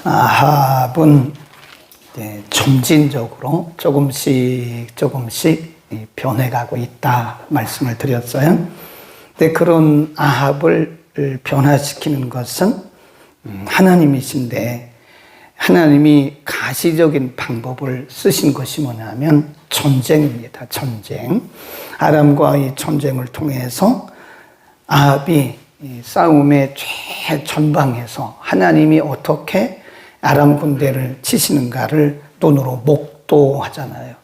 아합은 점진적으로 조금씩 변해가고 있다 말씀을 드렸어요. 근데 그런 아합을 변화시키는 것은 하나님이신데, 하나님이 가시적인 방법을 쓰신 것이 뭐냐면 전쟁입니다. 전쟁. 아람과의 전쟁을 통해서 아합이 싸움의 최전방에서 하나님이 어떻게 아람 군대를 치시는가를 눈으로 목도하잖아요.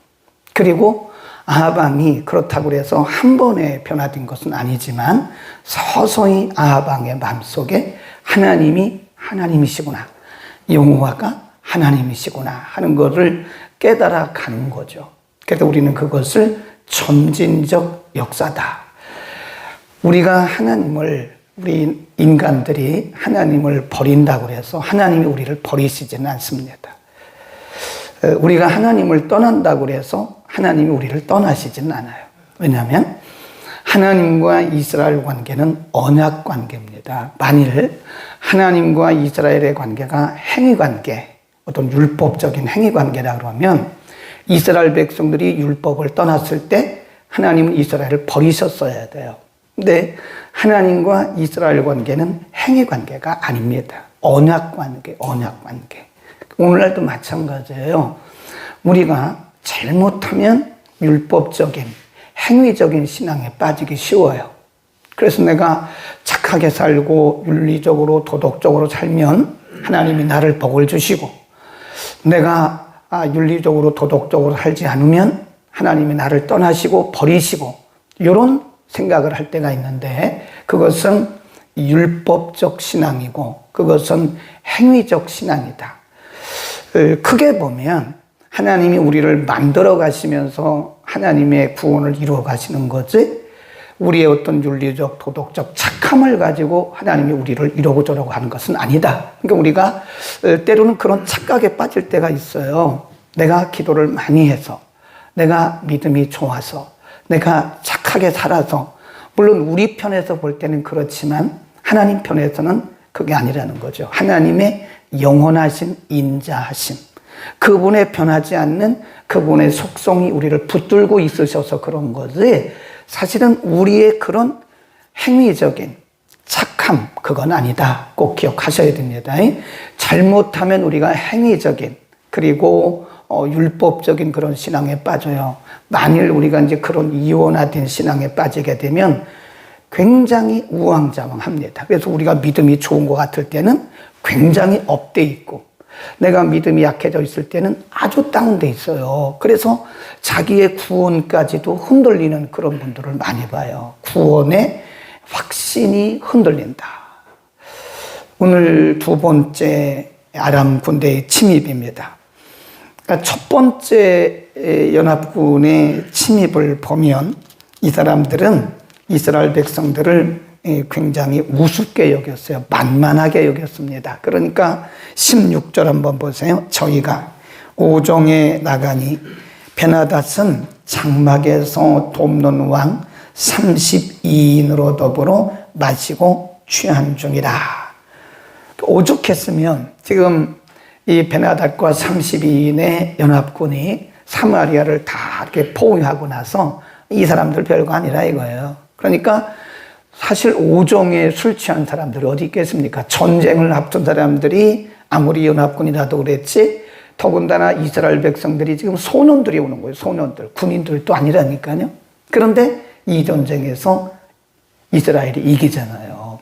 그리고 아합 왕이 그렇다고 해서 한 번에 변화된 것은 아니지만 서서히 아합 왕의 마음속에 하나님이시구나, 여호와가 하나님이시구나 하는 것을 깨달아 가는 거죠. 그래서 우리는 그것을 점진적 역사다. 우리 인간들이 하나님을 버린다고 해서 하나님이 우리를 버리시지는 않습니다. 우리가 하나님을 떠난다고 해서 하나님이 우리를 떠나시지는 않아요. 왜냐하면 하나님과 이스라엘 관계는 언약 관계입니다. 만일 하나님과 이스라엘의 관계가 행위 관계, 어떤 율법적인 행위 관계라 그러면 이스라엘 백성들이 율법을 떠났을 때 하나님은 이스라엘을 버리셨어야 돼요. 근데 하나님과 이스라엘 관계는 행위 관계가 아닙니다. 언약 관계. 오늘날도 마찬가지예요. 우리가 잘못하면 율법적인, 행위적인 신앙에 빠지기 쉬워요. 그래서 내가 착하게 살고 윤리적으로, 도덕적으로 살면 하나님이 나를 복을 주시고, 내가 윤리적으로, 도덕적으로 살지 않으면 하나님이 나를 떠나시고 버리시고, 이런 생각을 할 때가 있는데, 그것은 율법적 신앙이고 그것은 행위적 신앙이다. 크게 보면 하나님이 우리를 만들어 가시면서 하나님의 구원을 이루어 가시는 거지, 우리의 어떤 윤리적, 도덕적 착함을 가지고 하나님이 우리를 이러고 저러고 하는 것은 아니다. 그러니까 우리가 때로는 그런 착각에 빠질 때가 있어요. 내가 기도를 많이 해서, 내가 믿음이 좋아서, 내가 착하게 살아서, 물론 우리 편에서 볼 때는 그렇지만 하나님 편에서는 그게 아니라는 거죠. 하나님의 영원하신 인자하심, 그분의 변하지 않는 그분의 속성이 우리를 붙들고 있으셔서 그런 거지, 사실은 우리의 그런 행위적인 착함, 그건 아니다. 꼭 기억하셔야 됩니다. 잘못하면 우리가 행위적인, 그리고 율법적인 그런 신앙에 빠져요. 만일 우리가 이제 그런 이원화된 신앙에 빠지게 되면 굉장히 우왕좌왕합니다. 그래서 우리가 믿음이 좋은 것 같을 때는 굉장히 업돼 있고, 내가 믿음이 약해져 있을 때는 아주 다운돼 있어요. 그래서 자기의 구원까지도 흔들리는 그런 분들을 많이 봐요. 구원의 확신이 흔들린다. 오늘 두 번째 아람 군대의 침입입니다. 그러니까 첫 번째 연합군의 침입을 보면 이 사람들은 이스라엘 백성들을 굉장히 우습게 여겼어요. 만만하게 여겼습니다. 그러니까 16절 한번 보세요. 저희가 오종에 나가니 베나닷은 장막에서 돕는 왕 32인으로 더불어 마시고 취한 중이라. 오죽했으면 지금 이 베나닷과 32인의 연합군이 사마리아를 다 이렇게 포위하고 나서 이 사람들 별거 아니라 이거예요. 그러니까 사실 오종에 술 취한 사람들이 어디 있겠습니까? 전쟁을 앞둔 사람들이 아무리 연합군이라도 그랬지, 더군다나 이스라엘 백성들이 지금 소년들이 오는 거예요. 소년들, 군인들도 아니라니까요. 그런데 이 전쟁에서 이스라엘이 이기잖아요.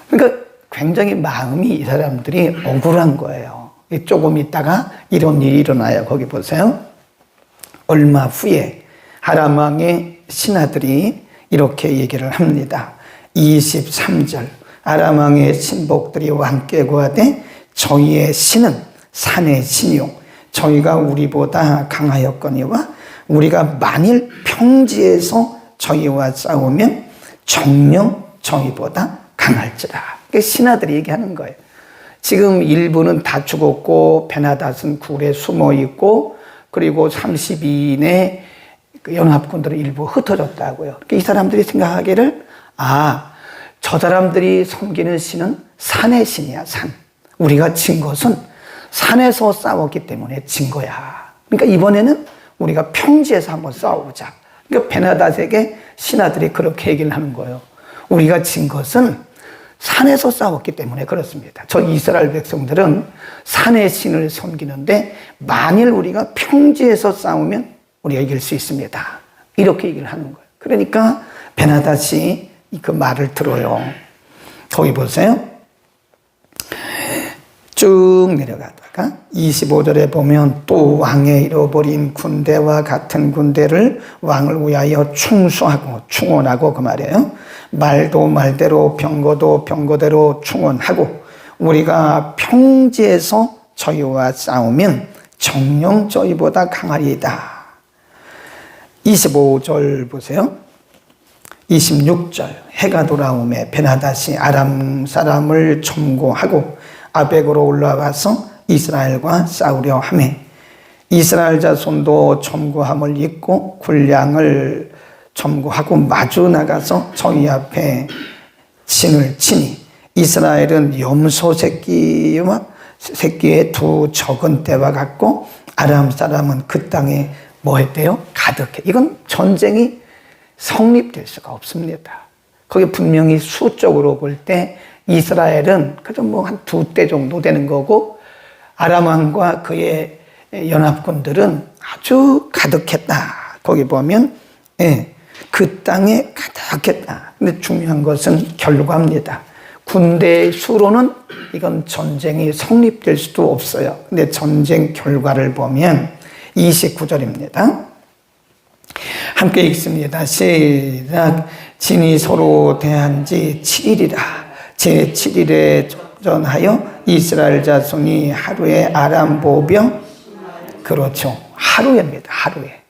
그러니까 굉장히 마음이 이 사람들이 억울한 거예요. 조금 있다가 이런 일이 일어나요. 거기 보세요. 얼마 후에 아람 왕의 신하들이 이렇게 얘기를 합니다. 23절 아람 왕의 신복들이 왕께 구하되 저희의 신은 산의 신이요 저희가 우리보다 강하였거니와 우리가 만일 평지에서 저희와 싸우면 정녕 저희보다 강할지라. 신하들이 얘기하는 거예요. 지금 일부는 다 죽었고 베나닷은 굴에 숨어 있고 그리고 32인의 연합군들은 일부 흩어졌다고요. 이 사람들이 생각하기를 저 사람들이 섬기는 신은 산의 신이야. 산. 우리가 진 것은 산에서 싸웠기 때문에 진 거야. 그러니까 이번에는 우리가 평지에서 한번 싸워보자. 그러니까 베나닷에게 신하들이 그렇게 얘기를 하는 거예요. 우리가 진 것은 산에서 싸웠기 때문에 그렇습니다. 저 이스라엘 백성들은 산의 신을 섬기는데 만일 우리가 평지에서 싸우면 우리가 이길 수 있습니다. 이렇게 얘기를 하는 거예요. 그러니까 베나닷이 그 말을 들어요. 거기 보세요. 쭉 내려가다가 25절에 보면 또 왕의 잃어버린 군대와 같은 군대를 왕을 위하여 충수하고 충원하고 그 말이에요. 말도 말대로 병거도 병거대로 충원하고 우리가 평지에서 저희와 싸우면 정녕 저희보다 강하리이다. 25절 보세요. 26절 해가 돌아오매 베나닷이 아람 사람을 점거하고 아벡으로 올라와서 이스라엘과 싸우려 하매 이스라엘 자손도 점거함을 입고 군량을 점거하고 마주 나가서 저희 앞에 진을 치니 이스라엘은 염소 새끼의 두 적은 떼와 같고 아람 사람은 그 땅에 뭐 했대요? 가득해. 이건 전쟁이 성립될 수가 없습니다. 거기 분명히 수적으로 볼 때 이스라엘은 그저 뭐 한 2대 정도 되는 거고 아람 왕과 그의 연합군들은 아주 가득했다. 거기 보면 그 땅에 가득했다. 근데 중요한 것은 결과입니다. 군대의 수로는 이건 전쟁이 성립될 수도 없어요. 근데 전쟁 결과를 보면 29절입니다. 함께 읽습니다. 시작. 진이 서로 대한 지 7일이라. 제 7일에 전하여 이스라엘 자손이 하루에 아람 보병 그렇죠. 하루에입니다. 하루에.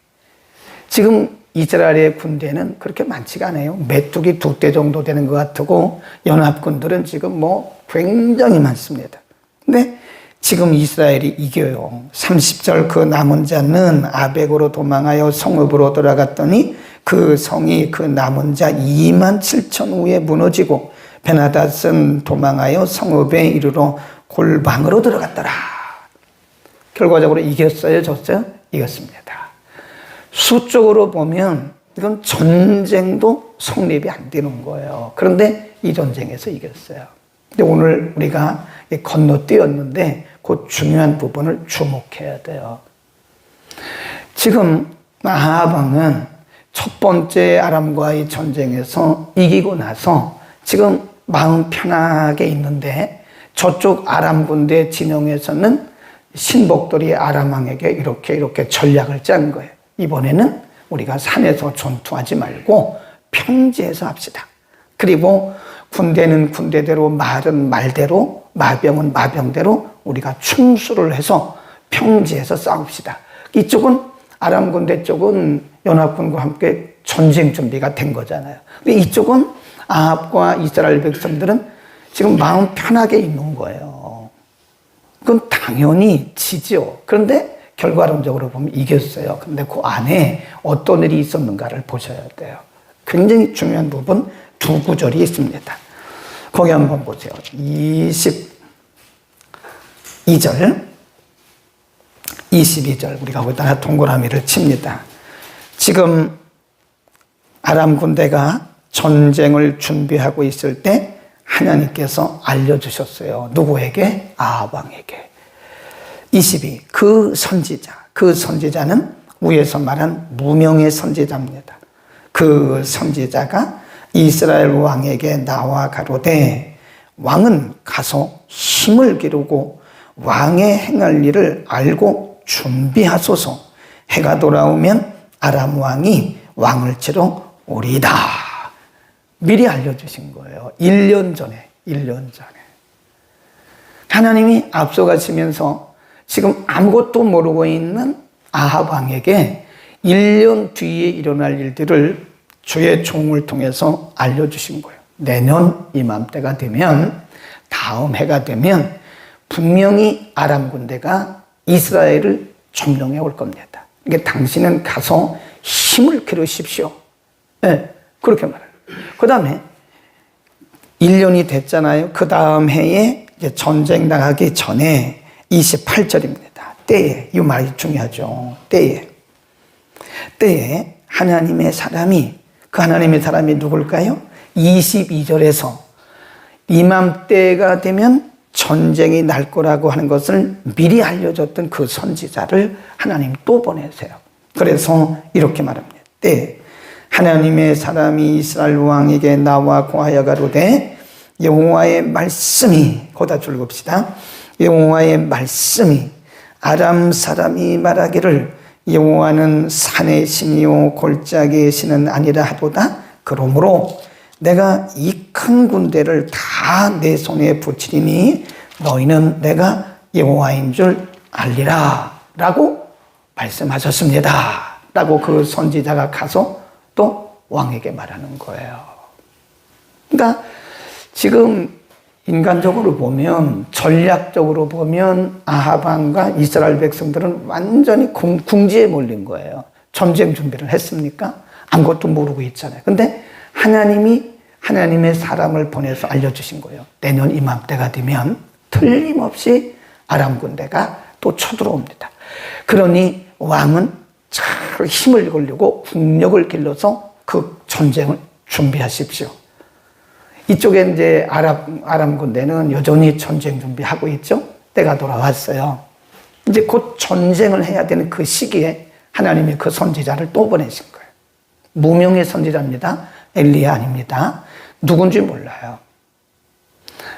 지금 이스라엘의 군대는 그렇게 많지가 않아요. 메뚜기 2대 정도 되는 것 같고 연합군들은 지금 뭐 굉장히 많습니다. 근데 지금 이스라엘이 이겨요. 30절 그 남은 자는 아벡으로 도망하여 성읍으로 돌아갔더니 그 성이 그 남은 자 27,000 후에 무너지고 베나닷은 도망하여 성읍에 이르러 골방으로 들어갔더라. 결과적으로 이겼어요? 졌어요? 이겼습니다. 수적으로 보면 이건 전쟁도 성립이 안 되는 거예요. 그런데 이 전쟁에서 이겼어요. 근데 오늘 우리가 건너뛰었는데 그 중요한 부분을 주목해야 돼요. 지금 아합 왕은 첫 번째 아람과의 전쟁에서 이기고 나서 지금 마음 편하게 있는데 저쪽 아람 군대 진영에서는 신복들이 아람 왕에게 이렇게 전략을 짠 거예요. 이번에는 우리가 산에서 전투하지 말고 평지에서 합시다. 그리고 군대는 군대대로 말은 말대로 마병은 마병대로 우리가 충수를 해서 평지에서 싸웁시다. 이쪽은 아람 군대 쪽은 연합군과 함께 전쟁 준비가 된 거잖아요. 근데 이쪽은 아합과 이스라엘 백성들은 지금 마음 편하게 있는 거예요. 그건 당연히 지죠. 그런데 결과론적으로 보면 이겼어요. 근데 그 안에 어떤 일이 있었는가를 보셔야 돼요. 굉장히 중요한 부분 2구절이 있습니다. 거기 한번 보세요. 22절, 22절 우리가 거기다가 동그라미를 칩니다. 지금 아람 군대가 전쟁을 준비하고 있을 때 하나님께서 알려주셨어요. 누구에게? 아합 왕에게. 22. 그 선지자는 위에서 말한 무명의 선지자입니다. 그 선지자가 이스라엘 왕에게 나와 가로되 왕은 가서 힘을 기르고 왕의 행할 일을 알고 준비하소서. 해가 돌아오면 아람 왕이 왕을 치러 오리다. 미리 알려주신 거예요. 1년 전에. 하나님이 앞서가시면서 지금 아무것도 모르고 있는 아합 왕에게 1년 뒤에 일어날 일들을 주의 종을 통해서 알려주신 거예요. 내년 이맘때가 되면, 다음 해가 되면 분명히 아람 군대가 이스라엘을 점령해 올 겁니다. 그러니까 당신은 가서 힘을 기르십시오. 네, 그렇게 말해요. 그 다음에 1년이 됐잖아요. 그 다음 해에 이제 전쟁 나가기 전에 28절입니다. 때에, 이 말이 중요하죠. 때에 하나님의 사람이, 그 하나님의 사람이 누굴까요? 22절에서 이맘때가 되면 전쟁이 날 거라고 하는 것을 미리 알려줬던 그 선지자를 하나님 또 보내세요. 그래서 이렇게 말합니다. 때 하나님의 사람이 이스라엘 왕에게 나와 고하여 가로되 여호와의 말씀이, 거기다 줄겁시다. 여호와의 말씀이 아람 사람이 말하기를 여호와는 산의 신이요 골짜기의 신은 아니라 하도다. 그러므로 내가 이 큰 군대를 다 내 손에 붙이리니 너희는 내가 여호와인 줄 알리라 라고 말씀하셨습니다 라고 그 선지자가 가서 또 왕에게 말하는 거예요. 그러니까 지금 인간적으로 보면, 전략적으로 보면 아합 왕과 이스라엘 백성들은 완전히 궁지에 몰린 거예요. 전쟁 준비를 했습니까? 아무것도 모르고 있잖아요. 근데 하나님의 사람을 보내서 알려주신 거예요. 내년 이맘때가 되면 틀림없이 아람 군대가 또 쳐들어옵니다. 그러니 왕은 잘 힘을 걸리고 국력을 길러서 그 전쟁을 준비하십시오. 이쪽에 이제 아람 군대는 여전히 전쟁 준비하고 있죠. 때가 돌아왔어요. 이제 곧 전쟁을 해야 되는 그 시기에 하나님이 그 선지자를 또 보내신 거예요. 무명의 선지자입니다. 엘리야 아닙니다. 누군지 몰라요.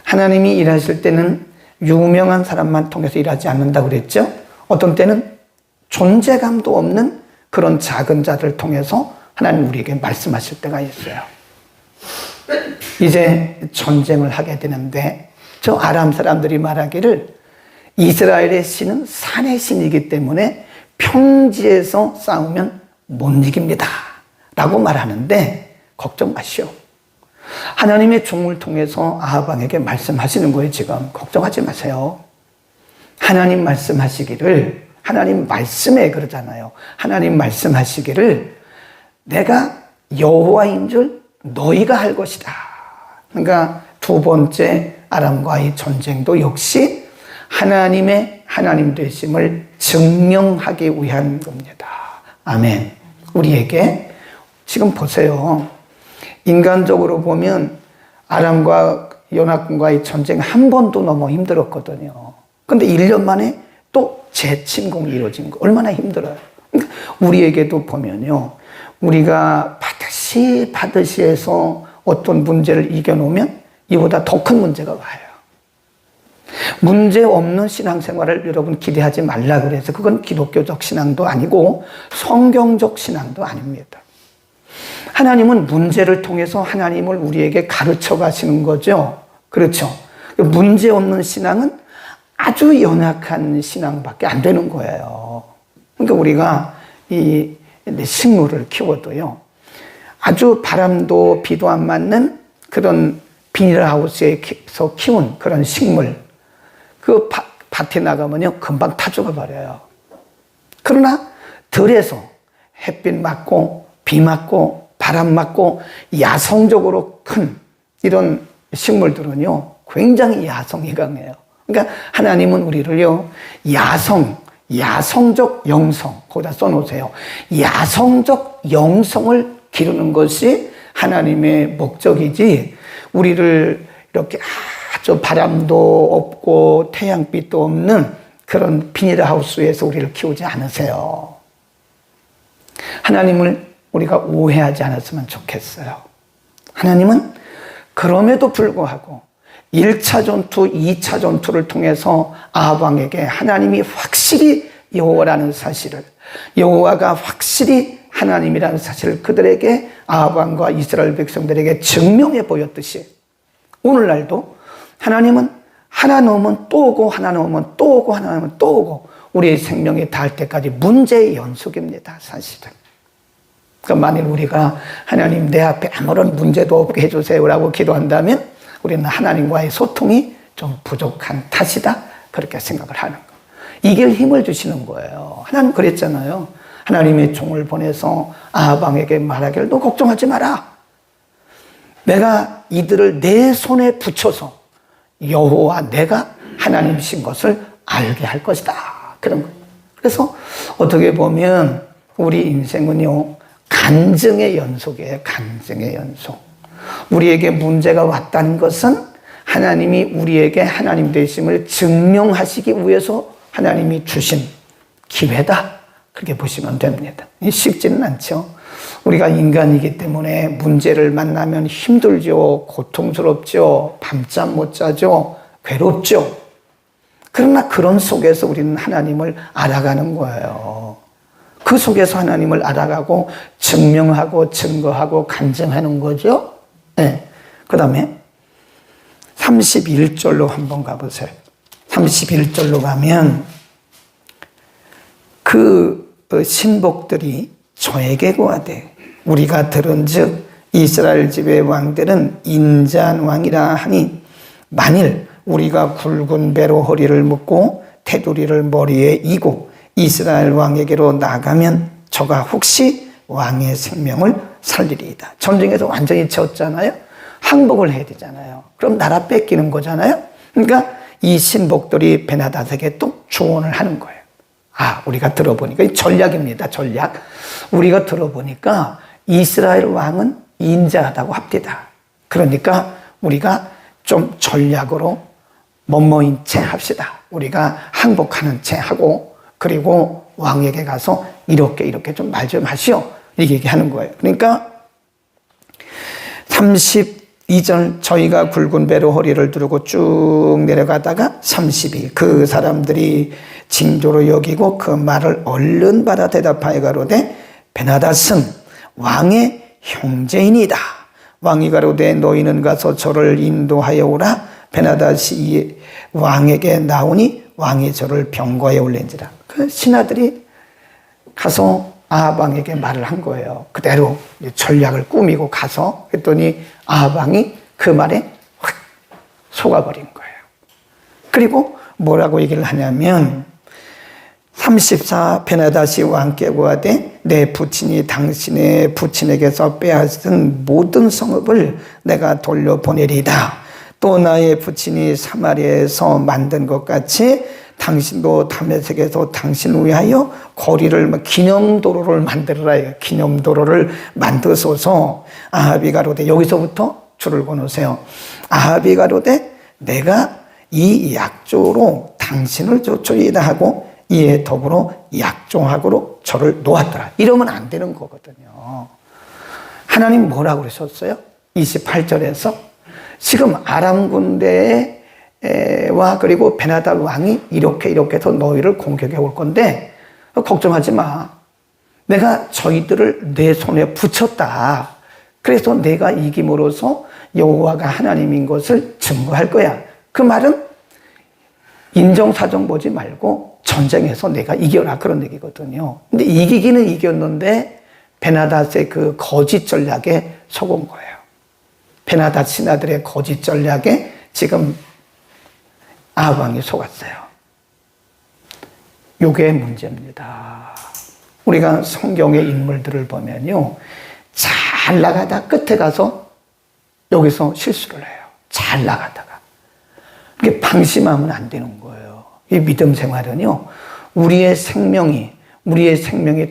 하나님이 일하실 때는 유명한 사람만 통해서 일하지 않는다고 그랬죠. 어떤 때는 존재감도 없는 그런 작은 자들 통해서 하나님 우리에게 말씀하실 때가 있어요. 이제 전쟁을 하게 되는데 저 아람 사람들이 말하기를 이스라엘의 신은 산의 신이기 때문에 평지에서 싸우면 못 이깁니다 라고 말하는데 걱정 마시오. 하나님의 종을 통해서 아합 왕에게 말씀하시는 거예요. 지금 걱정하지 마세요. 하나님 말씀하시기를, 하나님 말씀에 그러잖아요. 하나님 말씀하시기를 내가 여호와인 줄 너희가 할 것이다. 그러니까 두 번째 아람과의 전쟁도 역시 하나님의 하나님 되심을 증명하기 위한 겁니다. 아멘. 우리에게 지금 보세요. 인간적으로 보면 아람과 연합군과의 전쟁 한 번도 너무 힘들었거든요. 근데 1년 만에 또 재침공이 이루어진 거 얼마나 힘들어요. 그러니까 우리에게도 보면요. 우리가 받으시 해서 어떤 문제를 이겨놓으면 이보다 더 큰 문제가 와요. 문제 없는 신앙생활을 여러분 기대하지 말라 그래서 그건 기독교적 신앙도 아니고 성경적 신앙도 아닙니다. 하나님은 문제를 통해서 하나님을 우리에게 가르쳐 가시는 거죠. 그렇죠. 문제 없는 신앙은 아주 연약한 신앙밖에 안 되는 거예요. 그러니까 우리가 이 식물을 키워도요. 아주 바람도 비도 안 맞는 그런 비닐하우스에서 키운 그런 식물, 그 밭에 나가면요 금방 타 죽어버려요. 그러나 들에서 햇빛 맞고 비 맞고 바람 맞고 야성적으로 큰 이런 식물들은요 굉장히 야성이 강해요. 그러니까 하나님은 우리를요 야성적 영성, 거기다 써놓으세요. 야성적 영성을 기르는 것이 하나님의 목적이지, 우리를 이렇게 아주 바람도 없고 태양빛도 없는 그런 비닐하우스에서 우리를 키우지 않으세요. 하나님을 우리가 오해하지 않았으면 좋겠어요. 하나님은 그럼에도 불구하고 1차 전투, 2차 전투를 통해서 아합 왕에게 하나님이 확실히 여호와라는 사실을, 여호와가 확실히 하나님이라는 사실을 그들에게, 아합 왕과 이스라엘 백성들에게 증명해 보였듯이 오늘날도 하나님은 하나 넣으면 또 오고 하나 넣으면 또 오고 하나 넣으면 또 오고 우리의 생명이 닿을 때까지 문제의 연속입니다. 사실은. 그러니까 만일 우리가 하나님 내 앞에 아무런 문제도 없게 해주세요라고 기도한다면 우리는 하나님과의 소통이 좀 부족한 탓이다, 그렇게 생각을 하는 거예요. 이길 힘을 주시는 거예요. 하나님 그랬잖아요. 하나님의 종을 보내서 아합 왕에게 말하기를 너 걱정하지 마라. 내가 이들을 내 손에 붙여서 여호와 내가 하나님이신 것을 알게 할 것이다. 그런 거예요. 그래서 어떻게 보면 우리 인생은요, 간증의 연속이에요. 간증의 연속. 우리에게 문제가 왔다는 것은 하나님이 우리에게 하나님 되심을 증명하시기 위해서 하나님이 주신 기회다. 그렇게 보시면 됩니다. 쉽지는 않죠. 우리가 인간이기 때문에 문제를 만나면 힘들죠. 고통스럽죠. 밤잠 못 자죠. 괴롭죠. 그러나 그런 속에서 우리는 하나님을 알아가는 거예요. 그 속에서 하나님을 알아가고 증명하고 증거하고 간증하는 거죠. 네. 그 다음에 31절로 한번 가보세요. 31절로 가면 그 신복들이 저에게 고하되 우리가 들은즉 이스라엘 집의 왕들은 인자한 왕이라 하니 만일 우리가 굵은 배로 허리를 묶고 테두리를 머리에 이고 이스라엘 왕에게로 나가면 저가 혹시 왕의 생명을 살리리이다. 전쟁에서 완전히 졌잖아요. 항복을 해야 되잖아요. 그럼 나라 뺏기는 거잖아요. 그러니까 이 신복들이 베나닷에게 또 조언을 하는 거예요. 우리가 들어보니까 전략입니다. 전략. 우리가 들어보니까 이스라엘 왕은 인자하다고 합디다. 그러니까 우리가 좀 전략으로 멋모인 채 합시다. 우리가 항복하는 채 하고 그리고 왕에게 가서 이렇게 좀 말 좀 하시오. 이렇게 얘기하는 거예요. 그러니까 32절 저희가 굵은 배로 허리를 두르고 쭉 내려가다가 32 그 사람들이 징조로 여기고 그 말을 얼른 받아 대답하여 가로되 베나닷은 왕의 형제이니다. 왕이 가로되 너희는 가서 저를 인도하여 오라. 베나닷이 왕에게 나오니 왕이 저를 병거에 올린지라. 그 신하들이 가서 아합 왕에게 말을 한 거예요. 그대로 전략을 꾸미고 가서 했더니 아합 왕이 그 말에 확 속아버린 거예요. 그리고 뭐라고 얘기를 하냐면 34 베나닷이 왕께 고하되 내 부친이 당신의 부친에게서 빼앗은 모든 성읍을 내가 돌려보내리다. 또 나의 부친이 사마리아에서 만든 것 같이 당신도 다메섹에서 당신 위하여 거리를 기념도로를 만들어라. 기념도로를 만드소서. 아합이 가로되 여기서부터 줄을 끊으세요. 아합이 가로되 내가 이 약조로 당신을 쫓으리다 하고 이에 더불어 약종하고로 저를 놓았더라. 이러면 안 되는 거거든요. 하나님 뭐라고 그러셨어요? 28절에서 지금 아람 군대와 그리고 베나닷 왕이 이렇게 해서 너희를 공격해 올 건데 걱정하지 마. 내가 저희들을 내 손에 붙였다. 그래서 내가 이김으로써 여호와가 하나님인 것을 증거할 거야. 그 말은 인정사정 보지 말고 전쟁에서 내가 이겨라 그런 얘기거든요. 근데 이기기는 이겼는데 베나닷의 그 거짓 전략에 속은 거예요. 베나닷 신하들의 거짓 전략에 지금 아합 왕이 속았어요. 요게 문제입니다. 우리가 성경의 인물들을 보면요, 잘 나가다 끝에 가서 여기서 실수를 해요. 잘 나가다가. 이게 방심하면 안 되는 거예요. 이 믿음 생활은요, 우리의 생명이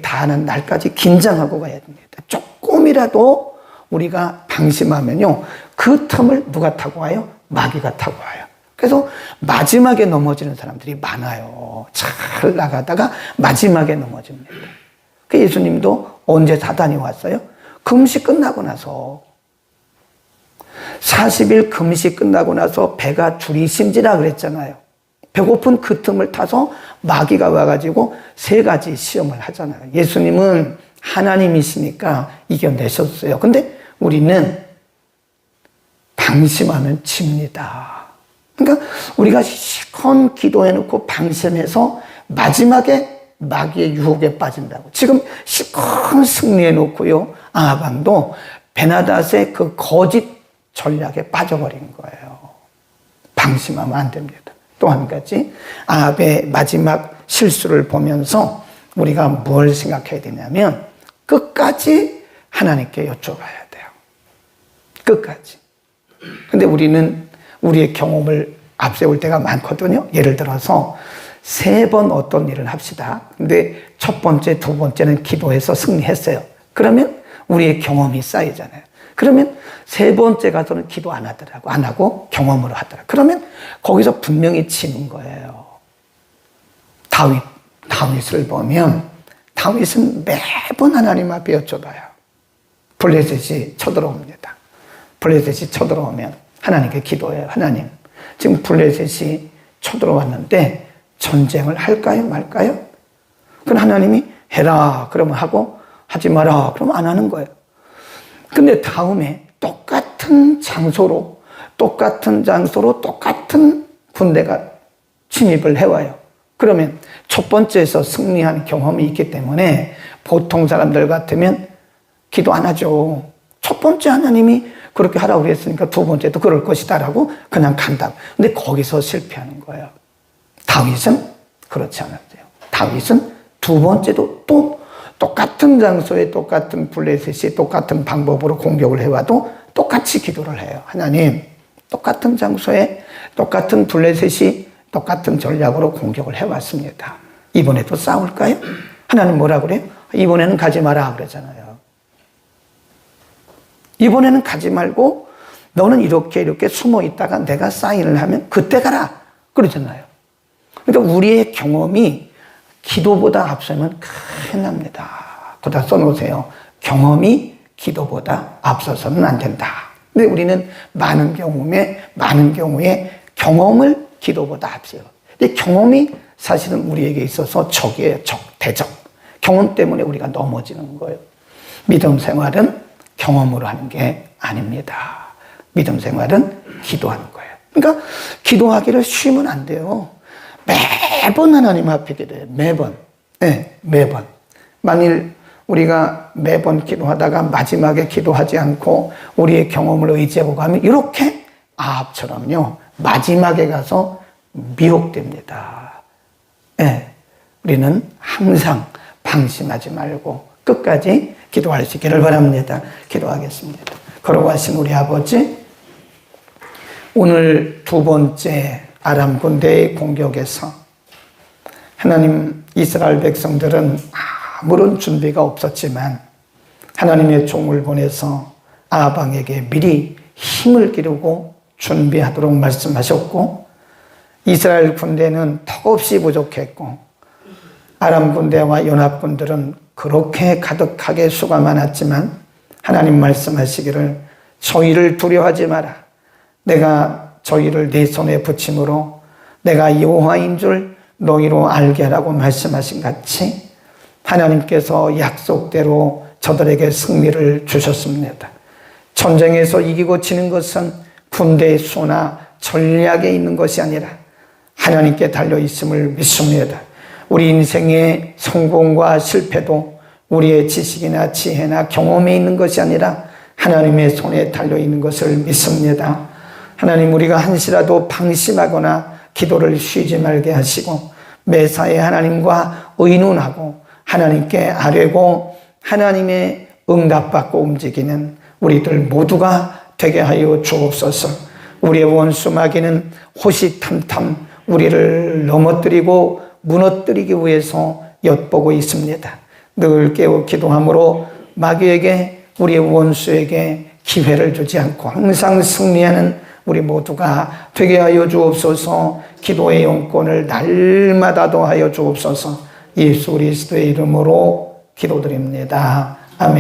다하는 날까지 긴장하고 가야 됩니다. 조금이라도 우리가 방심하면요, 그 틈을 누가 타고 와요? 마귀가 타고 와요. 그래서 마지막에 넘어지는 사람들이 많아요. 잘 나가다가 마지막에 넘어집니다. 그 예수님도 언제 사단이 왔어요? 금식 끝나고 나서 40일 금식 끝나고 나서 배가 줄이 심지라 그랬잖아요. 배고픈 그 틈을 타서 마귀가 와가지고 3가지 시험을 하잖아요. 예수님은 하나님이시니까 이겨내셨어요. 근데 우리는 방심하면 집니다. 그러니까 우리가 실컷 기도해놓고 방심해서 마지막에 마귀의 유혹에 빠진다고. 지금 실컷 승리해놓고요, 아합 왕도 베나닷의 그 거짓 전략에 빠져버린 거예요. 방심하면 안 됩니다. 또 한 가지, 아합의 마지막 실수를 보면서 우리가 뭘 생각해야 되냐면 끝까지 하나님께 여쭤봐야 돼요. 끝까지. 근데 우리는 우리의 경험을 앞세울 때가 많거든요. 예를 들어서 3번 어떤 일을 합시다. 근데 첫 번째, 두 번째는 기도해서 승리했어요. 그러면 우리의 경험이 쌓이잖아요. 그러면 3번째 가서는 기도 안 하더라고. 안 하고 경험으로 하더라고. 그러면 거기서 분명히 치는 거예요. 다윗을 보면 다윗은 매번 하나님 앞에 여쭤봐요. 블레셋이 쳐들어옵니다. 블레셋이 쳐들어오면 하나님께 기도해요. 하나님, 지금 블레셋이 쳐들어왔는데 전쟁을 할까요, 말까요? 그럼 하나님이 해라 그러면 하고, 하지 마라 그러면 안 하는 거예요. 근데 다음에 똑같은 장소로 똑같은 군대가 침입을 해와요. 그러면 첫 번째에서 승리한 경험이 있기 때문에 보통 사람들 같으면 기도 안 하죠. 첫 번째 하나님이 그렇게 하라고 했으니까 두 번째도 그럴 것이다라고 그냥 간다. 근데 거기서 실패하는 거예요. 다윗은 그렇지 않았어요. 다윗은 두 번째도 또 똑같은 장소에 똑같은 블레셋이 똑같은 방법으로 공격을 해와도 똑같이 기도를 해요. 하나님, 똑같은 장소에 똑같은 블레셋이 똑같은 전략으로 공격을 해왔습니다. 이번에도 싸울까요? 하나님 뭐라 그래요? 이번에는 가지 마라 그러잖아요. 이번에는 가지 말고 너는 이렇게 숨어 있다가 내가 사인을 하면 그때 가라 그러잖아요. 그러니까 우리의 경험이 기도보다 앞서면 큰일 납니다. 거기다 써놓으세요. 경험이 기도보다 앞서서는 안 된다. 근데 우리는 많은 경우에 경험을 기도보다 앞세요. 근데 경험이 사실은 우리에게 있어서 적이에요. 대적. 경험 때문에 우리가 넘어지는 거예요. 믿음 생활은 경험으로 하는 게 아닙니다. 믿음 생활은 기도하는 거예요. 그러니까 기도하기를 쉬면 안 돼요. 매번 하나님 앞에 기도해요. 매번. 네, 매번. 만일 우리가 매번 기도하다가 마지막에 기도하지 않고 우리의 경험을 의지하고 가면 이렇게 아합처럼요. 마지막에 가서 미혹됩니다. 네, 우리는 항상 방심하지 말고 끝까지 기도할 수 있기를 바랍니다. 기도하겠습니다. 걸어가신 우리 아버지, 오늘 두 번째 아람 군대의 공격에서 하나님, 이스라엘 백성들은 아무런 준비가 없었지만 하나님의 종을 보내서 아방에게 미리 힘을 기르고 준비하도록 말씀하셨고, 이스라엘 군대는 턱없이 부족했고 아람 군대와 연합군들은 그렇게 가득하게 수가 많았지만 하나님 말씀하시기를 저희를 두려워하지 마라. 내가 저희를 네 손에 붙임으로 내가 여호와인 줄 너희로 알게 하라고 말씀하신 같이 하나님께서 약속대로 저들에게 승리를 주셨습니다. 전쟁에서 이기고 지는 것은 군대의 수나 전략에 있는 것이 아니라 하나님께 달려있음을 믿습니다. 우리 인생의 성공과 실패도 우리의 지식이나 지혜나 경험에 있는 것이 아니라 하나님의 손에 달려있는 것을 믿습니다. 하나님, 우리가 한시라도 방심하거나 기도를 쉬지 말게 하시고 매사에 하나님과 의논하고 하나님께 아뢰고 하나님의 응답받고 움직이는 우리들 모두가 되게 하여 주옵소서. 우리의 원수 마귀는 호시탐탐 우리를 넘어뜨리고 무너뜨리기 위해서 엿보고 있습니다. 늘 깨어 기도함으로 마귀에게, 우리의 원수에게 기회를 주지 않고 항상 승리하는 우리 모두가 되게 하여 주옵소서. 기도의 영권을 날마다 더하여 주옵소서. 예수 그리스도의 이름으로 기도드립니다.